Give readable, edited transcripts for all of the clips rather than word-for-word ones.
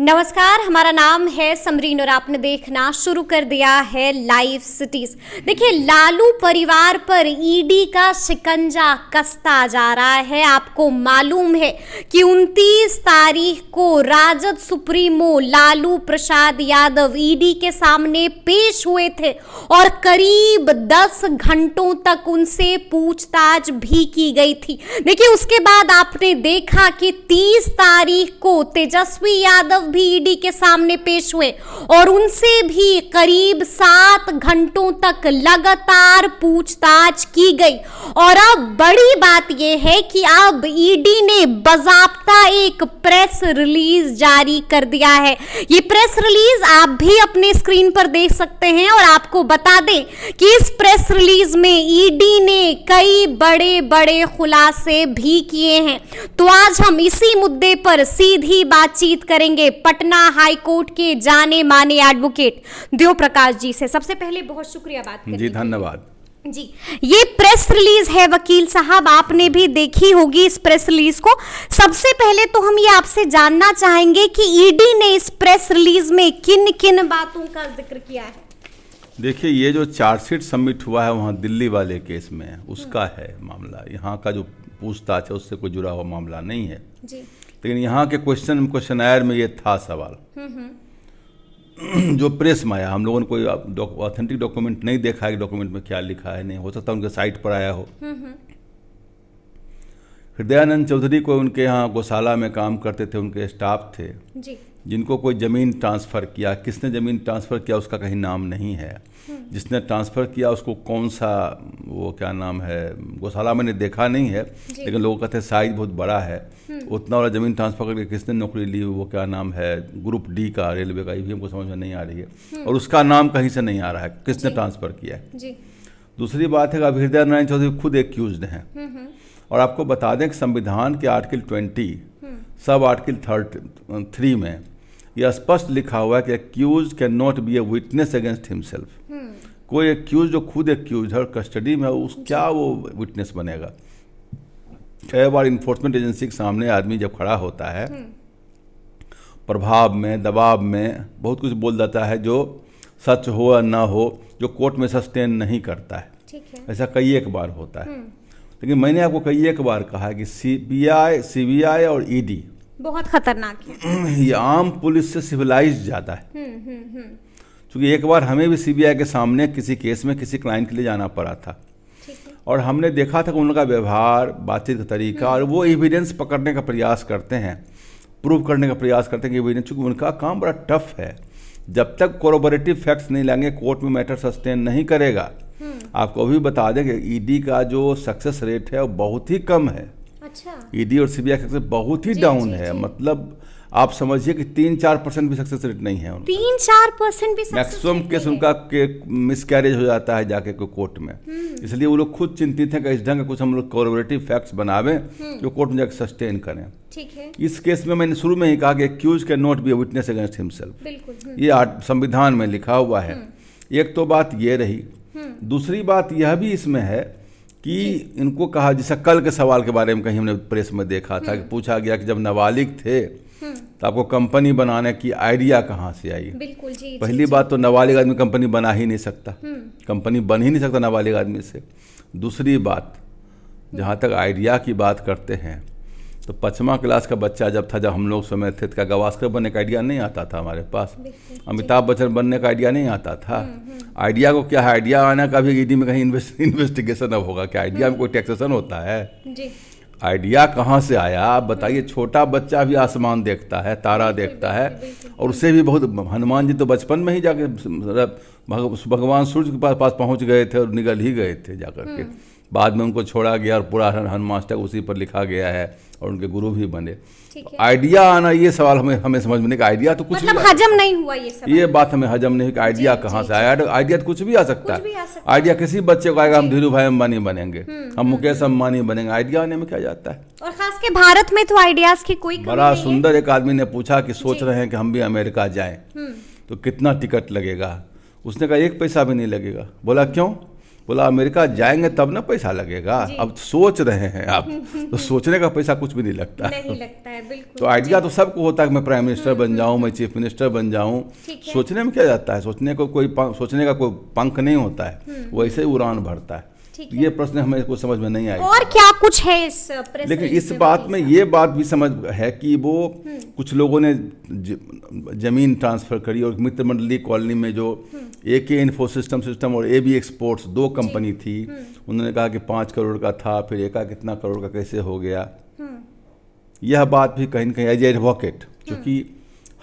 नमस्कार, हमारा नाम है समरीन और आपने देखना शुरू कर दिया है लाइव सिटीज। देखिए, लालू परिवार पर ईडी का शिकंजा कसता जा रहा है। आपको मालूम है कि 29 तारीख को राजद सुप्रीमो लालू प्रसाद यादव ईडी के सामने पेश हुए थे और करीब 10 घंटों तक उनसे पूछताछ भी की गई थी। देखिए, उसके बाद आपने देखा कि 30 तारीख को तेजस्वी यादव भी ईडी के सामने पेश हुए और उनसे भी करीब 7 घंटों तक लगातार पूछताछ की गई। और अब बड़ी बात यह है कि अब ईडी ने बाकायदा एक प्रेस रिलीज जारी कर दिया है। ये प्रेस रिलीज आप भी अपने स्क्रीन पर देख सकते हैं और आपको बता दें कि इस प्रेस रिलीज में ईडी ने कई बड़े बड़े खुलासे भी किए हैं। तो आज हम इसी मुद्दे पर सीधी बातचीत करेंगे पटना हाई कोर्ट के जाने माने एडवोकेट देव प्रकाश जी से। सबसे पहले बहुत शुक्रिया बात करने जी, धन्यवाद जी। ये प्रेस रिलीज है वकील साहब, आपने भी देखी होगी इस प्रेस रिलीज को। सबसे पहले तो हम ये आपसे जानना चाहेंगे कि ईडी ने इस प्रेस रिलीज में किन किन बातों का जिक्र किया है। देखिए, ये जो चार्जशीट सबमिट हुआ है वहाँ दिल्ली वाले केस में उसका है मामला। यहाँ का जो पूछताछ है उससे कोई जुड़ा हुआ मामला नहीं है जी। लेकिन यहाँ के क्वेश्चनायर में ये था सवाल जो प्रेस में आया। हम लोगों ने कोई ऑथेंटिक डॉक्यूमेंट नहीं देखा है कि डॉक्यूमेंट में क्या लिखा है, नहीं हो सकता उनके साइट पर आया हो। हृदयानंद चौधरी को उनके यहाँ गौशाला में काम करते थे, उनके स्टाफ थे जी। जिनको कोई ज़मीन ट्रांसफ़र किया। किसने ज़मीन ट्रांसफ़र किया उसका कहीं नाम नहीं है। जिसने ट्रांसफ़र किया उसको कौन सा, वो क्या नाम है, गौशाला मैंने देखा नहीं है लेकिन लोग कहते हैं साइज बहुत बड़ा है। उतना वाला ज़मीन ट्रांसफ़र करके किसने नौकरी ली, वो क्या नाम है, ग्रुप डी का रेलवे का, ये भी हमको समझ में नहीं आ रही है और उसका नाम कहीं से नहीं आ रहा है किसने ट्रांसफ़र किया है। दूसरी बात है कि अब हृदय नारायण चौधरी खुद एक्यूज्ड हैं और आपको बता दें कि संविधान के आर्टिकल 20 सब आर्टिकल 3 में यह स्पष्ट लिखा हुआ है कि accused can not be a witness against himself. कोई एक्यूज जो खुद एक्यूज है और कस्टडी में है उस क्या वो विटनेस बनेगा। कई बार इन्फोर्समेंट एजेंसी के सामने आदमी जब खड़ा होता है प्रभाव में, दबाव में बहुत कुछ बोल देता है जो सच हो या ना हो, जो कोर्ट में सस्टेन नहीं करता है। ऐसा कई एक बार होता है। लेकिन मैंने आपको कई एक बार कहा है कि सीबीआई और ईडी बहुत खतरनाक है। ये आम पुलिस से सिविलाइज ज़्यादा है। क्योंकि एक बार हमें भी सीबीआई के सामने किसी केस में किसी क्लाइंट के लिए जाना पड़ा था और हमने देखा था कि उनका व्यवहार, बातचीत का तरीका और वो एविडेंस पकड़ने का प्रयास करते हैं, प्रूव करने का प्रयास करते हैं कि एविडेंस, चूँकि उनका काम बड़ा टफ है। जब तक कोरोबोरेटिव फैक्ट्स नहीं लाएंगे कोर्ट में मैटर सस्टेन नहीं करेगा। आपको अभी बता दें कि ईडी का जो सक्सेस रेट है वो बहुत ही कम है। ईडी और सीबीआई सक्सेस बहुत ही डाउन है। मतलब आप समझिए कि 3-4% भी सक्सेस रेट नहीं है। 3-4% भी मैक्सिमम केस उनका मिसकैरेज हो जाता है जाके कोर्ट में। इसलिए वो लोग खुद चिंतित हैं कि इस ढंग का कुछ हम लोग कोरबोरेटिव फैक्ट्स बनावें जो कोर्ट में जाकर सस्टेन करें। ठीक है। इस केस में मैंने शुरू में ही कहा कि accused can not be a witness against himself. ये संविधान में लिखा हुआ है। एक तो बात ये रही। दूसरी बात यह भी इसमें है कि इनको कहा, जैसा कल के सवाल के बारे में कहीं हमने प्रेस में देखा था कि पूछा गया कि जब नाबालिग थे तो आपको कंपनी बनाने की आइडिया कहाँ से आई। बिल्कुल जी। पहली बात तो नाबालिग आदमी कंपनी बना ही नहीं सकता, कंपनी बन ही नहीं सकता नाबालिग आदमी से। दूसरी बात, जहाँ तक आइडिया की बात करते हैं तो 5वां क्लास का बच्चा जब हम लोग समय थे तो गवास्कर बनने का आइडिया नहीं आता था हमारे पास, अमिताभ बच्चन बनने का आइडिया नहीं आता था। आइडिया को क्या है, आइडिया आने का भी ईडी में कहीं इन्वेस्टिगेशन अब होगा कि आइडिया में कोई टैक्सेशन होता है जी। आइडिया कहाँ से आया आप बताइए। छोटा बच्चा भी आसमान देखता है, तारा देखता है और उससे भी बहुत, हनुमान जी तो बचपन में ही जाके भगवान सूर्य के पास पहुँच गए थे और निगल ही गए थे जाकर के। बाद में उनको छोड़ा गया और पूरा हनुमाष्टक उसी पर लिखा गया है और उनके गुरु भी बने। आइडिया आना, ये सवाल हमें समझ में नहीं कि आइडिया तो कुछ मतलब हजम नहीं हुआ ये बात हमें हजम नहीं कि आइडिया कहाँ से आया। आइडिया तो कुछ भी आ सकता है। आइडिया किसी बच्चे को आएगा हम धीरू भाई अंबानी बनेंगे, हम मुकेश अंबानी बनेंगे, आइडिया आने में क्या जाता है। और खास के भारत में तो आइडियाज की कोई कमी बड़ा सुंदर एक आदमी ने पूछा कि सोच रहे हैं कि हम भी अमेरिका जाएं तो कितना टिकट लगेगा। उसने कहा 1 पैसा भी नहीं लगेगा। बोला क्यों? बोला अमेरिका जाएंगे तब ना पैसा लगेगा, अब सोच रहे हैं आप तो सोचने का पैसा कुछ भी नहीं लगता नहीं लगता है, बिल्कुल। तो आइडिया तो सबको होता है कि मैं प्राइम मिनिस्टर बन जाऊं, मैं चीफ मिनिस्टर बन जाऊं, सोचने में क्या जाता है, सोचने का कोई पंख नहीं होता है, वैसे ही उड़ान भरता है। ये प्रश्न हमें कुछ समझ में नहीं आया और क्या कुछ है इस प्रेस लेकिन रिलीज इस में बात वकील में साहब? ये बात भी समझ है कि वो कुछ लोगों ने जमीन ट्रांसफर करी और मित्र मंडली कॉलोनी में जो एके इन्फो सिस्टम और एबी एक्सपोर्ट्स 2 कंपनी थी, उन्होंने कहा कि 5 करोड़ का था, फिर एका कितना करोड़ का कैसे हो गया। यह बात भी कहीं न कहीं एज एडवोकेट, क्योंकि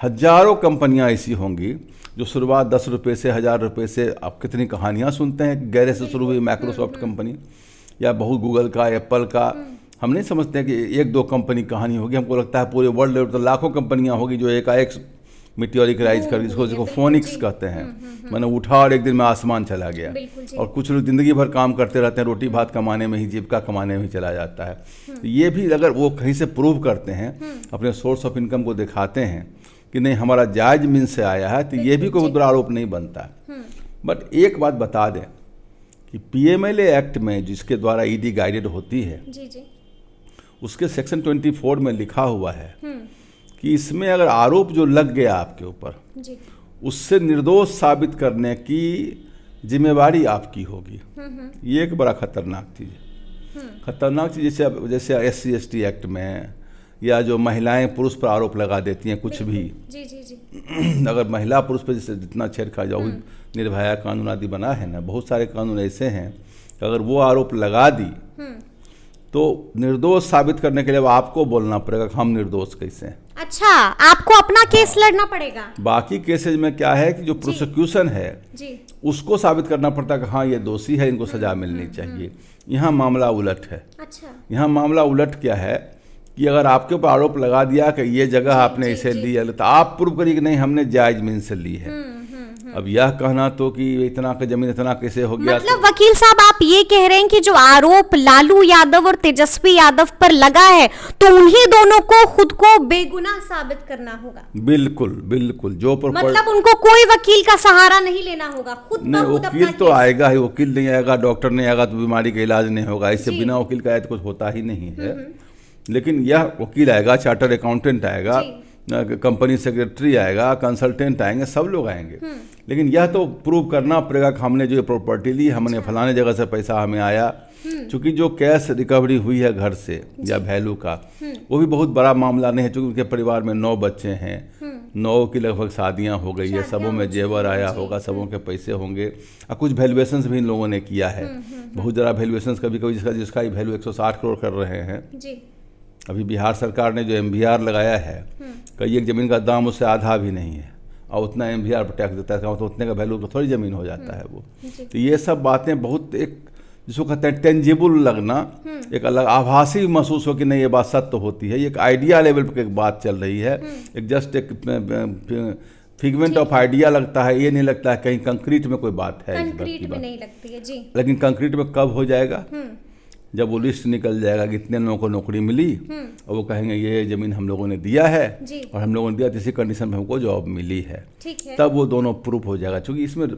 हजारों कंपनियां ऐसी होंगी जो शुरुआत 10 रुपये से 1000 रुपये से, आप कितनी कहानियां सुनते हैं, गैरेज से शुरू हुई माइक्रोसॉफ्ट कंपनी या बहुत गूगल का, एप्पल का, हम नहीं समझते हैं कि 1-2 कंपनी कहानी होगी, हमको लगता है पूरे वर्ल्ड लेवल तो लाखों कंपनियां होगी जो एकाएक मीटियोरिक कर, जिसको फोनिक्स कहते हैं, मैंने उठा और एक दिन में आसमान चला गया। और कुछ लोग जिंदगी भर काम करते रहते हैं, रोटी भात कमाने में ही, जीविका कमाने में ही चला जाता है। तो ये भी अगर वो कहीं से प्रूव करते हैं, अपने सोर्स ऑफ इनकम को दिखाते हैं कि नहीं हमारा जायज मीन से आया है, तो ये भी कोई बड़ा आरोप नहीं बनता है। बट एक बात बता दें कि पीएमएलए एक्ट में जिसके द्वारा ईडी गाइडेड होती है, उसके सेक्शन 24 में लिखा हुआ है कि इसमें अगर आरोप जो लग गया आपके ऊपर, उससे निर्दोष साबित करने की जिम्मेवारी आपकी होगी। ये एक बड़ा खतरनाक चीज़ है। खतरनाक चीज़ जैसे SC ST एक्ट में, या जो महिलाएं पुरुष पर आरोप लगा देती हैं कुछ भी, अगर महिला पुरुष पर जैसे जितना छेड़खा जाओ, निर्भया कानून आदि बना है ना, बहुत सारे कानून ऐसे हैं कि अगर वो आरोप लगा दी तो निर्दोष साबित करने के लिए आपको बोलना पड़ेगा कि हम निर्दोष कैसे हैं। अच्छा, आपको अपना केस लड़ना पड़ेगा। बाकी केसेज में क्या है कि जो प्रोसिक्यूशन है उसको साबित करना पड़ता है कि हाँ ये दोषी है, इनको सजा मिलनी चाहिए। यहाँ मामला उलट है। अच्छा, यहाँ मामला उलट क्या है कि अगर आपके ऊपर आरोप लगा दिया कि ये जगह आपने इसे ली है, तो आप प्रूव करिए कि नहीं हमने जायज मीन से ली है। अब यह कहना तो कि इतना का जमीन इतना कैसे हो गया, मतलब वकील साहब आप ये कह रहे हैं कि जो आरोप लालू यादव और तेजस्वी यादव पर लगा है, तो उन्हीं दोनों को खुद को बेगुनाह साबित करना होगा। बिल्कुल बिल्कुल, जो मतलब उनको कोई वकील का सहारा नहीं लेना होगा, खुद नहीं, वकील तो आएगा ही, वकील नहीं आएगा, डॉक्टर नहीं आएगा तो बीमारी का इलाज नहीं होगा। इससे बिना वकील का तो कुछ होता ही नहीं है। लेकिन यह वकील आएगा, चार्टर्ड अकाउंटेंट आएगा, कंपनी सेक्रेटरी आएगा, कंसल्टेंट आएंगे, सब लोग आएंगे। लेकिन यह तो प्रूव करना पड़ेगा कि हमने जो प्रॉपर्टी ली, हमने फलाने जगह से पैसा हमें आया। क्योंकि जो कैश रिकवरी हुई है घर से या वैल्यू का, वो भी बहुत बड़ा मामला नहीं है, क्योंकि उनके परिवार में 9 बच्चे हैं, 9 की लगभग शादियां हो गई है, सबों में जेवर आया होगा, सबों के पैसे होंगे, और कुछ वैल्यूएशंस भी इन लोगों ने किया है। बहुत ज़्यादा वैल्यूएशंस, कभी कभी जिसका वैल्यू 160 करोड़ कर रहे हैं। अभी बिहार सरकार ने जो MVR लगाया है, कई एक ज़मीन का दाम उससे आधा भी नहीं है, और उतना MVR पर टैक्स देता है, तो उतने का वैल्यू तो थोड़ी ज़मीन हो जाता है वो। तो ये सब बातें बहुत, एक जिसको कहते हैं टेंजिबल लगना, एक अलग आभासी महसूस हो कि नहीं ये बात सत्य होती है। ये एक आइडिया लेवल पर एक बात चल रही है, एक जस्ट एक फिगमेंट ऑफ आइडिया लगता है। ये नहीं लगता है कहीं कंक्रीट में कोई बात है, कंक्रीट में नहीं लगती है जी। लेकिन कंक्रीट में कब हो जाएगा, जब वो लिस्ट निकल जाएगा कि इतने लोगों को नौकरी मिली, और वो कहेंगे ये जमीन हम लोगों ने दिया है और हम लोगों ने दिया, इसी कंडीशन में हमको जॉब मिली है, तब वो दोनों प्रूफ हो जाएगा। क्योंकि इसमें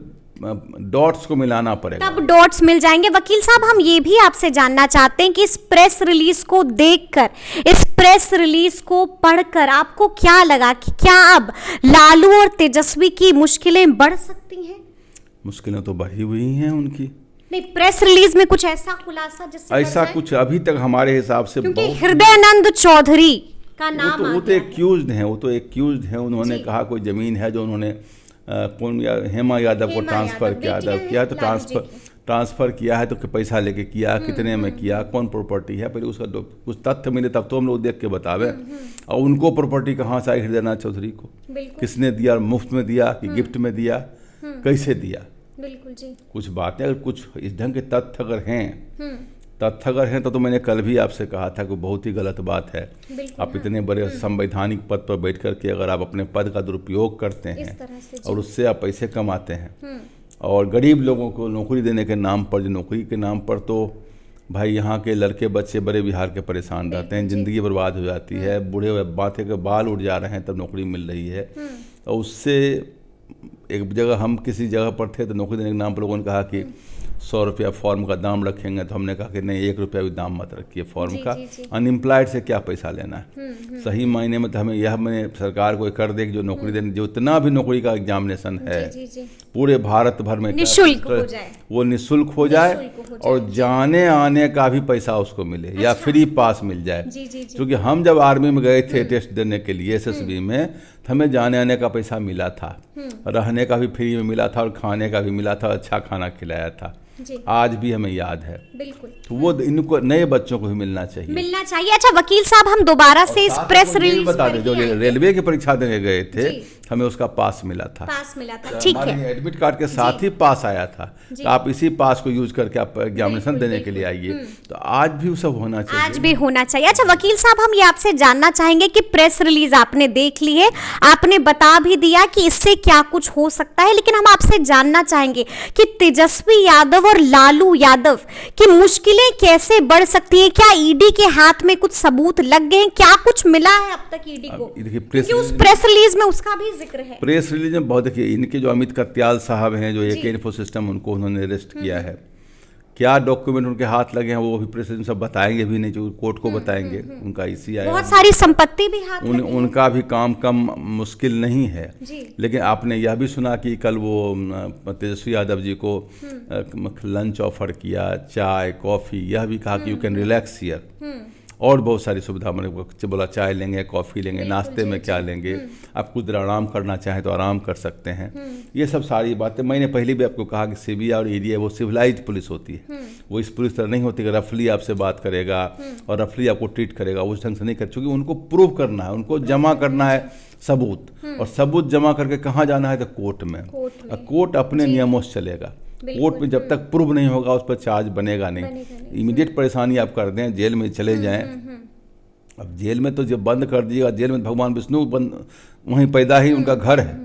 डॉट्स को मिलाना पड़ेगा, तब डॉट्स मिल जाएंगे। वकील साहब हम ये भी आपसे जानना चाहते हैं कि इस प्रेस रिलीज को देखकर, इस प्रेस रिलीज को पढ़कर आपको क्या लगा कि क्या अब लालू और तेजस्वी की मुश्किलें बढ़ सकती हैं? मुश्किलें तो बढ़ी हुई हैं उनकी। नहीं, प्रेस रिलीज में कुछ ऐसा खुलासा जिससे ऐसा कुछ अभी तक हमारे हिसाब से, क्योंकि हृदयानंद चौधरी का नाम वो तो एक्यूज्ड हैं, उन्होंने कहा कोई जमीन है जो उन्होंने हेमा यादव को ट्रांसफर किया तो ट्रांसफर किया है, तो पैसा लेके किया, कितने में किया, कौन प्रॉपर्टी है, पहले उसका कुछ तथ्य मिले तब तो हम लोग देख के बतावे। और उनको प्रॉपर्टी कहाँ से आई हृदयानंद चौधरी को, किसने दिया, मुफ्त में दिया कि गिफ्ट में दिया, कैसे दिया? बिल्कुल जी। कुछ बातें अगर कुछ इस ढंग के तथ्य अगर हैं तो मैंने कल भी आपसे कहा था कि बहुत ही गलत बात है। आप इतने बड़े संवैधानिक पद पर बैठ करके अगर आप अपने पद का दुरुपयोग करते हैं और उससे आप पैसे कमाते हैं, और गरीब लोगों को नौकरी देने के नाम पर, जो नौकरी के नाम पर, तो भाई यहाँ के लड़के बच्चे बड़े बिहार के परेशान रहते हैं, ज़िंदगी बर्बाद हो जाती है, बूढ़े बातें के बाल उड़ जा रहे हैं तब नौकरी मिल रही है। और उससे एक जगह हम किसी जगह पर थे तो नौकरी देने के नाम पर लोगों ने कहा कि 100 रुपया फॉर्म का दाम रखेंगे, तो हमने कहा कि नहीं, 1 रुपया भी दाम मत रखिए फॉर्म जी, का। जी, जी। अनएम्प्लॉयड से क्या पैसा लेना है? सही मायने में तो हमें यह मैंने सरकार को कर दे कि जो नौकरी देने, जो इतना भी नौकरी का एग्जामिनेशन है जी, जी, जी। पूरे भारत भर में निःशुल्क हो जाए, वो निःशुल्क हो जाए, निःशुल्क हो जाए, और जाने आने का भी पैसा उसको मिले, या फ्री पास मिल जाए। जी, जी, जी। क्योंकि हम जब आर्मी में गए थे टेस्ट देने के लिए SSB में, तो हमें जाने आने का पैसा मिला था, रहने का भी फ्री में मिला था, और खाने का भी मिला था, अच्छा खाना खिलाया था। जी। आज भी हमें याद है। बिल्कुल तो वो इनको नए बच्चों को भी मिलना चाहिए। अच्छा वकील साहब, हम दोबारा से इस प्रेस रिलीज बता दें, जो रेलवे की परीक्षा देने गए थे, जी। हमें उसका पास मिला था, ठीक है। हमारे एडमिट कार्ड के साथ ही पास आया था। तो आप इसी पास को यूज करके आप एग्जामिनेशन देने के लिए आइए। तो आज भी वो सब होना चाहिए, आज भी होना चाहिए। अच्छा वकील साहब, हम ये आपसे जानना चाहेंगे कि प्रेस रिलीज आपने देख ली है, आपने बता भी दिया कि इससे क्या कुछ हो सकता है, लेकिन हम आपसे जानना चाहेंगे कि तेजस्वी यादव और लालू यादव की मुश्किलें कैसे बढ़ सकती हैं? क्या ईडी के हाथ में कुछ सबूत लग गए हैं? क्या कुछ मिला है अब तक ईडी को? क्योंकि उस प्रेस रिलीज में उसका भी जिक्र है। प्रेस रिलीज में बहुत, देखिए इनके जो अमित कत्याल साहब हैं, जो AK इन्फो सिस्टम, उनको उन्होंने अरेस्ट किया है। क्या डॉक्यूमेंट उनके हाथ लगे हैं वो भी प्रेस रिलीज में सब बताएंगे भी नहीं, जो कोर्ट को बताएंगे। उनका इसी आया, बहुत सारी संपत्ति भी हाथ लगी है। उनका भी काम कम मुश्किल नहीं है। जी। लेकिन आपने यह भी सुना कि कल वो तेजस्वी यादव जी को लंच ऑफर किया, चाय कॉफ़ी, यह भी कहा कि यू कैन रिलैक्स हियर, और बहुत सारी सुविधा, मैंने बोला चाय लेंगे, कॉफ़ी लेंगे, नाश्ते में क्या लेंगे, आप कुछ देर आराम करना चाहें तो आराम कर सकते हैं। ये सब सारी बातें मैंने पहले भी आपको कहा कि CBI और ED है वो सिविलाइज्ड पुलिस होती है। वो इस पुलिस तरह नहीं होती कि रफली आपसे बात करेगा और रफली आपको ट्रीट करेगा, उस ढंग से नहीं कर, क्योंकि उनको प्रूव करना है, उनको जमा करना है सबूत, और सबूत जमा करके कहाँ जाना है? तो कोर्ट में। कोर्ट अपने नियमों से चलेगा। कोर्ट में जब तक प्रूव नहीं होगा उस पर चार्ज बनेगा नहीं। इमीडिएट परेशानी आप कर दें, जेल में चले जाएं। अब जेल में तो जब बंद कर दिएगा, जेल में भगवान विष्णु वहीं पैदा ही उनका घर है,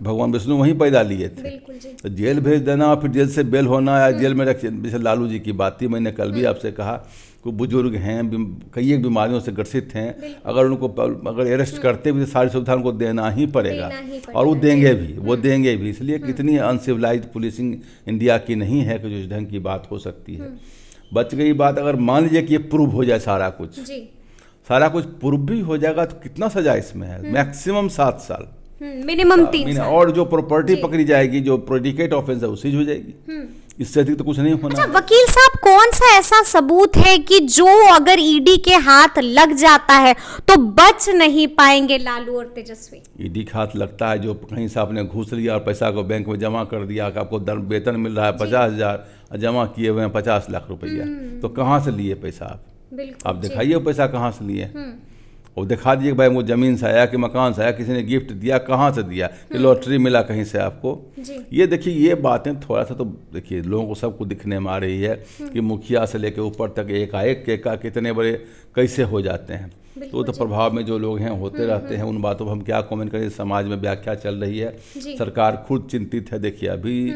भगवान विष्णु वहीं पैदा लिए थे। तो जेल भेज देना, फिर जेल से बेल होना, या जेल में रख, जैसे लालू जी की बात थी, मैंने कल भी आपसे कहा, कोई बुजुर्ग हैं, कई एक बीमारियों से ग्रसित हैं, अगर उनको अगर अरेस्ट करते भी तो सारी सुविधा उनको देना ही पड़ेगा, और वो देंगे भी। इसलिए कितनी अनसिविलाइज्ड पुलिसिंग इंडिया की नहीं है कि जो इस ढंग की बात हो सकती है। बच गई बात, अगर मान लीजिए कि ये प्रूव हो जाए सारा कुछ प्रूव भी हो जाएगा, तो कितना सजा इसमें है? मैक्सिमम 7 साल, मिनिमम 3 साल। और जो प्रॉपर्टी पकड़ी जाएगी, जो प्रेडिकेट ऑफेंस है, उसी हो जाएगी। इससे अधिक तो कुछ नहीं होना। अच्छा वकील साहब, कौन सा ऐसा सबूत है कि जो अगर ईडी के हाथ लग जाता है तो बच नहीं पाएंगे लालू और तेजस्वी? ईडी के हाथ लगता है, जो कहीं से आपने घूस लिया और पैसा को बैंक में जमा कर दिया, कि आपको वेतन मिल रहा है 50,000, जमा किए हुए हैं 50 लाख रुपया, तो कहाँ से लिए पैसा आप दिखाइए पैसा कहाँ से लिए, और दिखा दीजिए भाई वो ज़मीन से आया कि मकान से आया, किसी ने गिफ्ट दिया, कहाँ से दिया, कि लॉटरी मिला कहीं से आपको। ये देखिए, ये बातें थोड़ा सा तो देखिए लोगों को सबको दिखने में आ रही है कि मुखिया से लेकर ऊपर तक एकाएक के कितने बड़े कैसे हो जाते हैं। तो प्रभाव में जो लोग हैं होते रहते हैं। उन बातों पर हम क्या कमेंट करें, समाज में व्याख्या चल रही है, सरकार खुद चिंतित है। देखिए अभी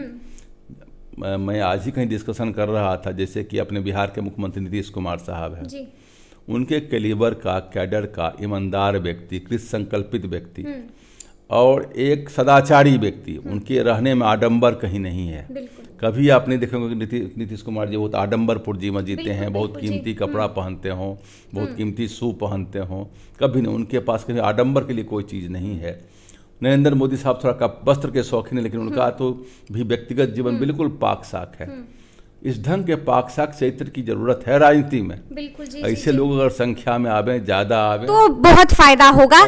मैं आज ही कहीं डिस्कशन कर रहा था, जैसे कि अपने बिहार के मुख्यमंत्री नीतीश कुमार साहब हैं, उनके कैलिबर का, कैडर का ईमानदार व्यक्ति, कृत संकल्पित व्यक्ति और एक सदाचारी व्यक्ति, उनके रहने में आडंबर कहीं नहीं है। कभी आप नहीं देखेंगे कि नीतीश कुमार जी बहुत आडंबरपुर जीवन जीते हैं, बहुत कीमती कपड़ा पहनते हों, बहुत कीमती शू पहनते हों, कभी नहीं। उनके पास कभी आडंबर के लिए कोई चीज़ नहीं है। नरेंद्र मोदी साहब थोड़ा वस्त्र के शौकीन है, लेकिन उनका तो भी व्यक्तिगत जीवन बिल्कुल पाक साक है। इस ढंग के पाक साक चरित्र की जरूरत है राजनीति में। बिल्कुल जी, ऐसे लोग अगर संख्या में आवे, ज्यादा आवे, तो बहुत फायदा होगा,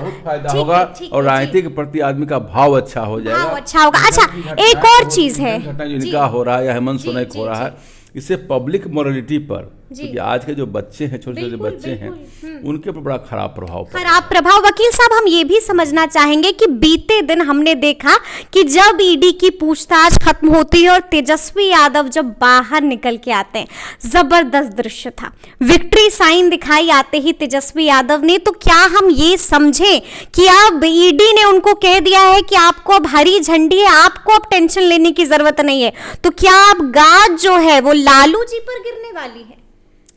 और राजनीति के प्रति आदमी का भाव अच्छा हो जाएगा, अच्छा होगा। अच्छा एक और चीज है, घटना जो निकाह हो रहा है या हेमंत सोरेन हो रहा है, इससे पब्लिक मोरालिटी पर, क्योंकि आज के जो बच्चे हैं, छोटे छोटे बच्चे हैं, उनके पर बड़ा खराब प्रभाव। वकील साहब, हम ये भी समझना चाहेंगे कि बीते दिन हमने देखा कि जब ईडी की पूछताछ खत्म होती है और तेजस्वी यादव जब बाहर निकल के आते हैं, जबरदस्त दृश्य था। विक्ट्री साइन दिखाई आते ही तेजस्वी यादव ने, तो क्या हम ये समझें कि अब ईडी ने उनको कह दिया है कि आपको अब हरी झंडी है, आपको अब टेंशन लेने की जरूरत नहीं है, तो क्या अब गाज जो है वो लालू जी पर गिरने वाली है?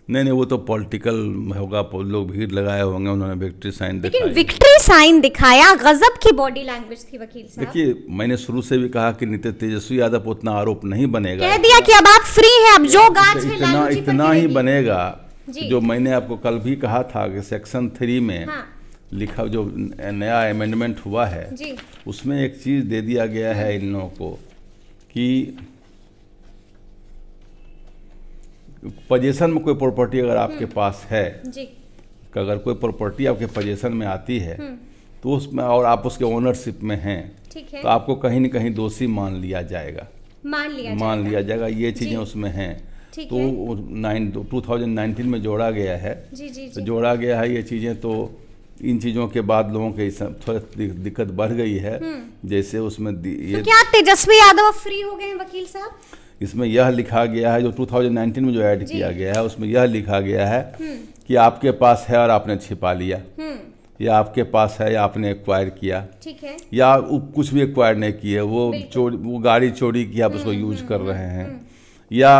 नहीं, वो तो पॉलिटिकल होगा, लोग भीड़ लगाए होंगे, उन्होंने विक्ट्री साइन लेकिन दिखाया। विक्ट्री साइन दिखाया, गजब की बॉडी लैंग्वेज थी वकील साहब। देखिए, मैंने शुरू से भी कहा कि नितिन तेजस्वी यादव पर उतना आरोप नहीं बनेगा, कह दिया कि अब आप फ्री हैं, अब जो गाज है लालू जी पर इतना ही गिरेगी। बनेगा। जी। जो मैंने आपको कल भी कहा था कि सेक्शन 3 में हाँ। लिखा, जो नया अमेंडमेंट हुआ है जी। उसमें एक चीज़ दे दिया गया है इन लोगों को कि पोजीशन में कोई प्रॉपर्टी अगर आपके पास है, जी। कि अगर कोई प्रॉपर्टी आपके पोजीशन में आती है तो उसमें, और आप उसके ओनरशिप में हैं, ठीक है। तो आपको कहीं न कहीं दोषी मान लिया जाएगा, मान लिया जाएगा। ये चीज़ें जी। उसमें हैं। ठीक तो है। 2019 में जोड़ा गया है। जी जी तो जी। जोड़ा गया है ये चीज़ें, तो इन चीज़ों के बाद लोगों के थोड़ा दिक्कत बढ़ गई है। जैसे उसमें ये तो क्या तेजस्वी यादव अब फ्री हो गए हैं वकील साहब? इसमें यह लिखा गया है, जो 2019 में जो ऐड किया गया है उसमें यह लिखा गया है कि आपके पास है और आपने छिपा लिया, या आपके पास है या आपने एक्वायर किया, ठीक है। या कुछ भी एक्वायर नहीं किए, वो गाड़ी चोरी की आप उसको यूज कर रहे हैं, या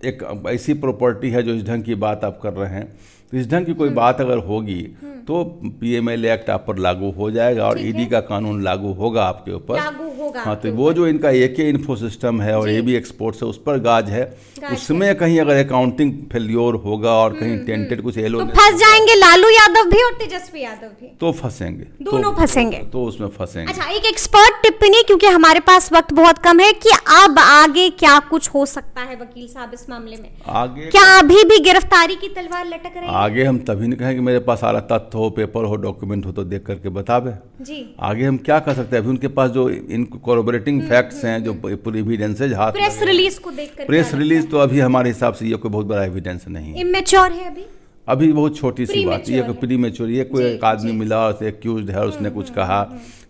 एक ऐसी प्रॉपर्टी है जो इस ढंग की बात आप कर रहे हैं, तो इस ढंग की कोई बात अगर होगी तो पीएमएल एक्ट आप पर लागू हो जाएगा और ईडी का कानून लागू होगा आपके ऊपर। हाँ, तो वो जो इनका एके इन्फो सिस्टम है और एबी एक्सपोर्ट्स है उस पर गाज है, उसमें कहीं अगर अकाउंटिंग फेल्योर होगा और कहीं टेंटेड कुछ एलो, तो फंस जाएंगे लालू यादव भी और तेजस्वी यादव भी, तो फंसेंगे, दोनों फंसेंगे, तो उसमें फंसेंगे। अच्छा, एक एक्सपर्ट टिप्पणी, क्योंकि हमारे पास वक्त बहुत कम है, कि अब आगे क्या कुछ हो सकता है वकील साहब इस मामले में? आगे क्या अभी भी गिरफ्तारी की तलवार लटक रही है? आगे हम तभी नहीं कहें कि मेरे पास सारा तथ्य हो, पेपर हो, डॉक्यूमेंट हो तो देख करके बतावे। जी। आगे हम क्या कर सकते हैं? अभी उनके पास जो इन कोरोबरेटिंग फैक्ट्स हैं, जो पूरी एविडेंसेज हाथ, प्रेस रिलीज को देखकर प्रेस रिलीज तो अभी हमारे हिसाब से ये कोई बहुत बड़ा एविडेंस नहीं है, इमेच्योर है अभी बहुत छोटी सी बात, ये Premature प्री मैच्योर। ये कोई जी, एक आदमी मिला और एक्यूज है, उसने कुछ कहा,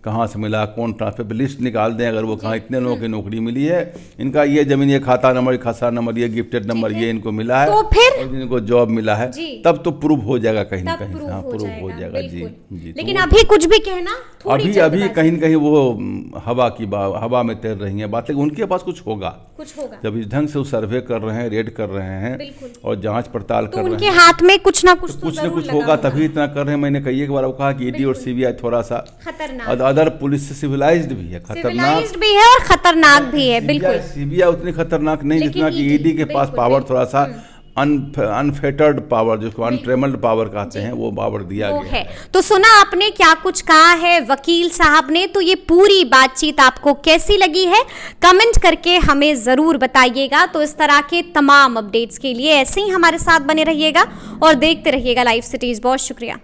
कहाँ से मिला, कौन ट्रांसफर, लिस्ट निकाल दें अगर वो कहाँ इतने लोगों की नौकरी मिली है, इनका ये जमीन, ये खाता नंबर, ये खाता नंबर, ये गिफ्टेड नंबर, ये इनको मिला है, तो फिर और इनको जॉब मिला है, जी। तब तो प्रूव हो जाएगा कहीं ना तब कहीं। प्रूव हाँ, हो प्रूव जाएगा, हो जाएगा। जी बिल्कुल। जी। लेकिन अभी कुछ भी कहना थोड़ी अभी जल्दबाजी। कहीं न कहीं वो हवा में तैर रही हैं बात, लेकिन उनके पास कुछ होगा जब इस ढंग से वो सर्वे कर रहे हैं, रेड कर रहे हैं बिल्कुल। और जांच पड़ताल तो कर रहे उनके हैं, हाथ में कुछ ना कुछ कुछ न कुछ होगा, तभी इतना कर रहे हैं। मैंने कई एक बार वो कहा कि ईडी और सीबीआई थोड़ा सा खतरनाक, अदर पुलिस से सिविलाइज्ड भी है, खतरनाक भी है और खतरनाक भी है, बिल्कुल। सीबीआई उतनी खतरनाक नहीं लेकिन जितना कि ईडी के पास बिल्कुल, पावर थोड़ा सा अनफेटर्ड पावर, जिसको अनट्रेमल्ड पावर कहते हैं, वो पावर दिया गया है। तो सुना आपने क्या कुछ कहा है वकील साहब ने, तो ये पूरी बातचीत आपको कैसी लगी है कमेंट करके हमें जरूर बताइएगा। तो इस तरह के तमाम अपडेट्स के लिए ऐसे ही हमारे साथ बने रहिएगा और देखते रहिएगा लाइव सिटीज। बहुत शुक्रिया।